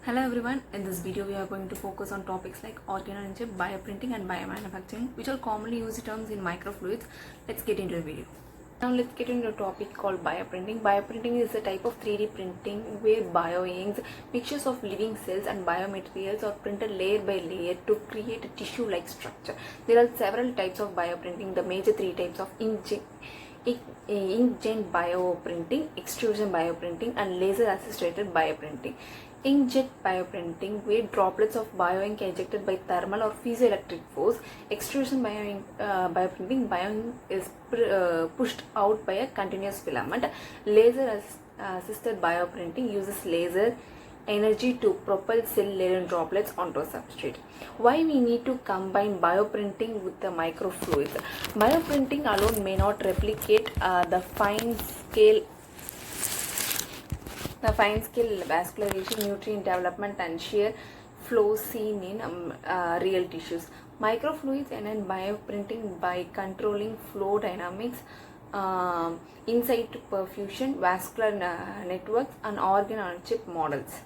Hello everyone, in this video we are going to focus on topics like organ-on-chip, bioprinting and biomanufacturing, which are commonly used terms in microfluidics. Let's get into the video. Now let's get into a topic called bioprinting. Bioprinting is a type of 3D printing where bioinks, mixtures of living cells and biomaterials are printed layer by layer to create a tissue-like structure. There are several types of bioprinting. The major three types of inkjet bioprinting, extrusion bioprinting and laser assisted bioprinting. Inkjet bioprinting, where droplets of bioink are ejected by thermal or piezoelectric force. Extrusion bioprinting, bioink is pushed out by a continuous filament. Laser assisted bioprinting uses laser energy to propel cell layer droplets onto a substrate. Why we need to combine bioprinting with the microfluids? Bioprinting alone may not replicate the fine scale vascularization, nutrient development and shear flow seen in real tissues. Microfluids enhance bioprinting by controlling flow dynamics, insight perfusion, vascular networks and organ-on-chip models.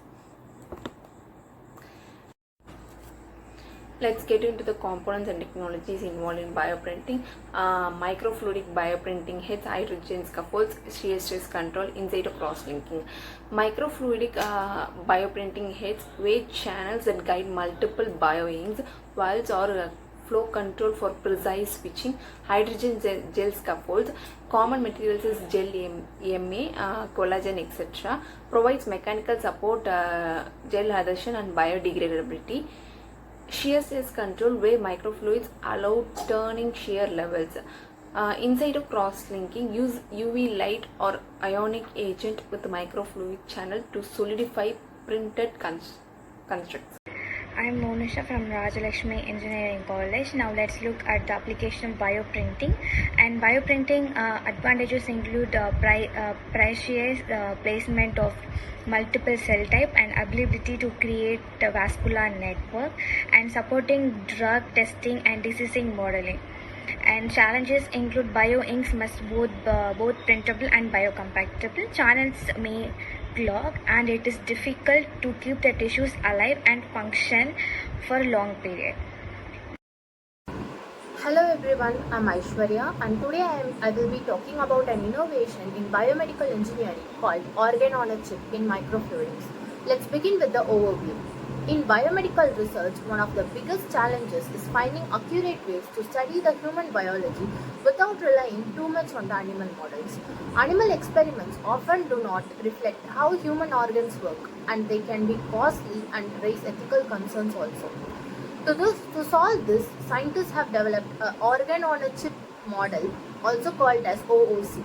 Let's get into the components and technologies involved in bioprinting. Microfluidic bioprinting heads, hydrogen scaffolds, shear stress control, in situ cross-linking. Microfluidic bioprinting heads, weight channels that guide multiple bioinks, valves or flow control for precise switching. Hydrogen gel scaffolds, common materials is gel, MA, collagen, etc. Provides mechanical support, gel adhesion and biodegradability. Shear stress control, where microfluids allow turning shear levels. Inside of cross-linking, use UV light or ionic agent with the microfluid channel to solidify printed constructs. I'm Monisha from Rajalakshmi Engineering College. Now let's look at the application of bioprinting. And bioprinting advantages include precise placement of multiple cell type and ability to create a vascular network and supporting drug testing and diseasing modeling. And challenges include bioinks must both printable and biocompatible. Channels may clog and it is difficult to keep the tissues alive and function for a long period. Hello everyone, I'm Aishwarya and today I will be talking about an innovation in biomedical engineering called organ-on-a-chip in microfluidics. Let's begin with the overview. In biomedical research, one of the biggest challenges is finding accurate ways to study the human biology without relying too much on the animal models. Animal experiments often do not reflect how human organs work and they can be costly and raise ethical concerns also. To solve this, scientists have developed an organ-on-a-chip model, also called as OOC.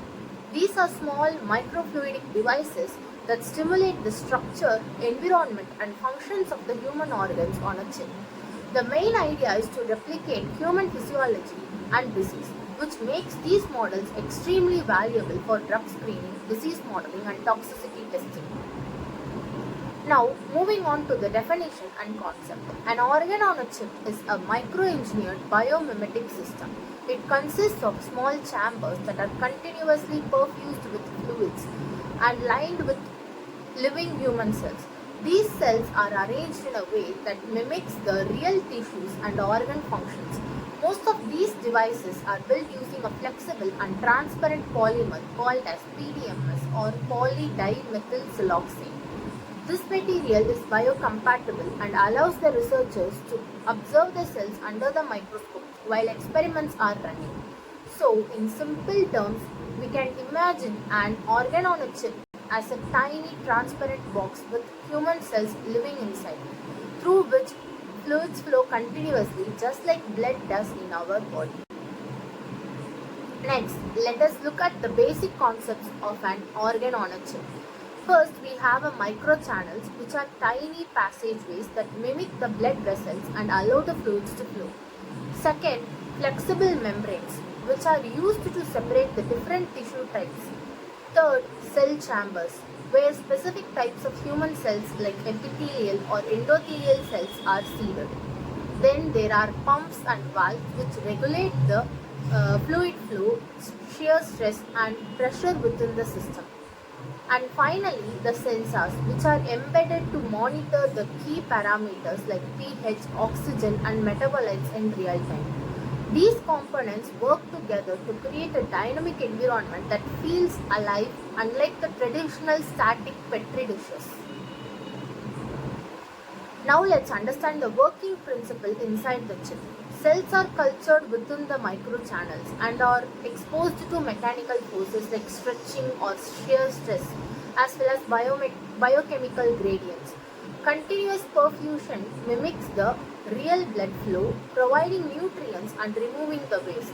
These are small microfluidic devices that stimulate the structure, environment and functions of the human organs on a chip. The main idea is to replicate human physiology and disease, which makes these models extremely valuable for drug screening, disease modeling and toxicity testing. Now, moving on to the definition and concept. An organ-on-a-chip is a micro-engineered biomimetic system. It consists of small chambers that are continuously perfused with fluids and lined with living human cells. These cells are arranged in a way that mimics the real tissues and organ functions. Most of these devices are built using a flexible and transparent polymer called as PDMS or polydimethylsiloxane. This material is biocompatible and allows the researchers to observe the cells under the microscope while experiments are running. So, in simple terms, we can imagine an organ-on-a-chip as a tiny transparent box with human cells living inside, through which fluids flow continuously just like blood does in our body. Next, let us look at the basic concepts of an organ-on-a-chip. First, we have a microchannels, which are tiny passageways that mimic the blood vessels and allow the fluids to flow. Second, flexible membranes, which are used to separate the different tissue types. Third, cell chambers, where specific types of human cells like epithelial or endothelial cells are seeded. Then there are pumps and valves which regulate the fluid flow, shear stress and pressure within the system. And finally, the sensors, which are embedded to monitor the key parameters like pH, oxygen, and metabolites in real time. These components work together to create a dynamic environment that feels alive, unlike the traditional static Petri dishes. Now let's understand the working principle inside the chip. Cells are cultured within the microchannels and are exposed to mechanical forces like stretching or shear stress, as well as biochemical gradients. Continuous perfusion mimics the real blood flow, providing nutrients and removing the waste.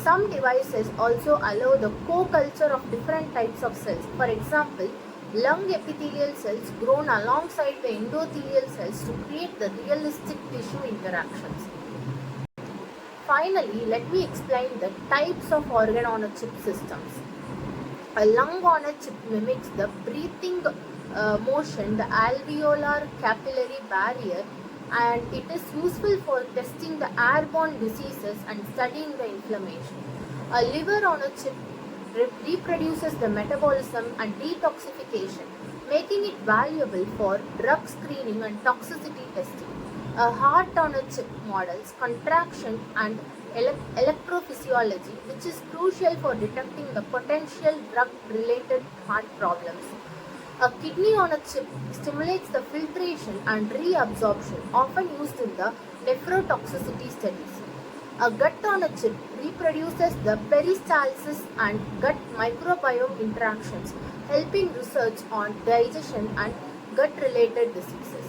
Some devices also allow the co-culture of different types of cells. For example, lung epithelial cells grown alongside the endothelial cells to create the realistic tissue interactions. Finally, let me explain the types of organ on a chip systems. A lung on a chip mimics the breathing motion, the alveolar capillary barrier, and it is useful for testing the airborne diseases and studying the inflammation. A liver on a chip reproduces the metabolism and detoxification, making it valuable for drug screening and toxicity testing. A heart on a chip models contraction and electrophysiology, which is crucial for detecting the potential drug-related heart problems. A kidney on a chip stimulates the filtration and reabsorption, often used in the nephrotoxicity studies. A gut on a chip reproduces the peristalsis and gut microbiome interactions, helping research on digestion and gut-related diseases.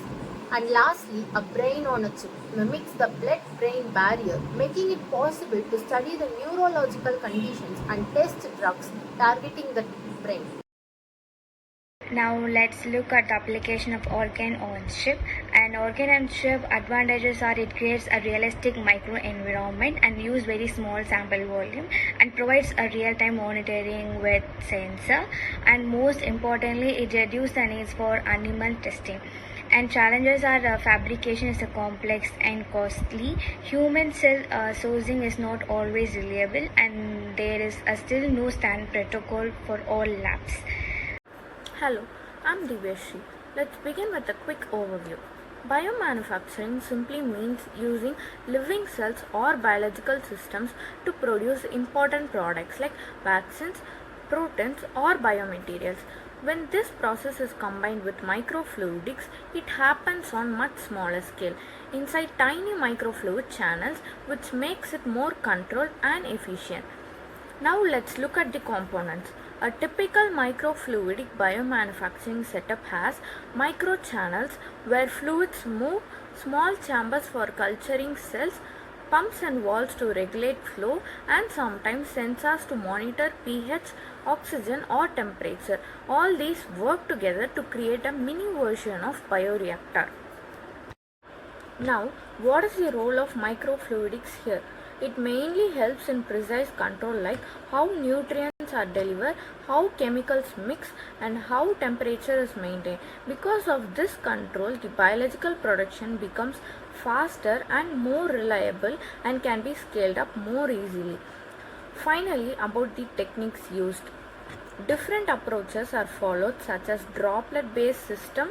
And lastly, a brain on a chip mimics the blood-brain barrier, making it possible to study the neurological conditions and test drugs targeting the brain. Now let's look at the application of organ on chip. And organ on chip advantages are it creates a realistic microenvironment and use very small sample volume and provides a real-time monitoring with sensor, and most importantly it reduces the needs for animal testing. And challenges are fabrication is complex and costly. Human cell sourcing is not always reliable, and there is still no standard protocol for all labs. Hello, I'm Divyashi. Let's begin with a quick overview. Biomanufacturing simply means using living cells or biological systems to produce important products like vaccines, proteins, or biomaterials. When this process is combined with microfluidics, it happens on much smaller scale inside tiny microfluid channels, which makes it more controlled and efficient. Now let's look at the components. A typical microfluidic biomanufacturing setup has microchannels where fluids move, small chambers for culturing cells, pumps and valves to regulate flow, and sometimes sensors to monitor pH, oxygen, or temperature. All these work together to create a mini version of bioreactor. Now, what is the role of microfluidics here? It mainly helps in precise control like how nutrients are delivered, how chemicals mix, and how temperature is maintained. Because of this control, the biological production becomes faster and more reliable and can be scaled up more easily. Finally, about the techniques used. Different approaches are followed such as droplet based system,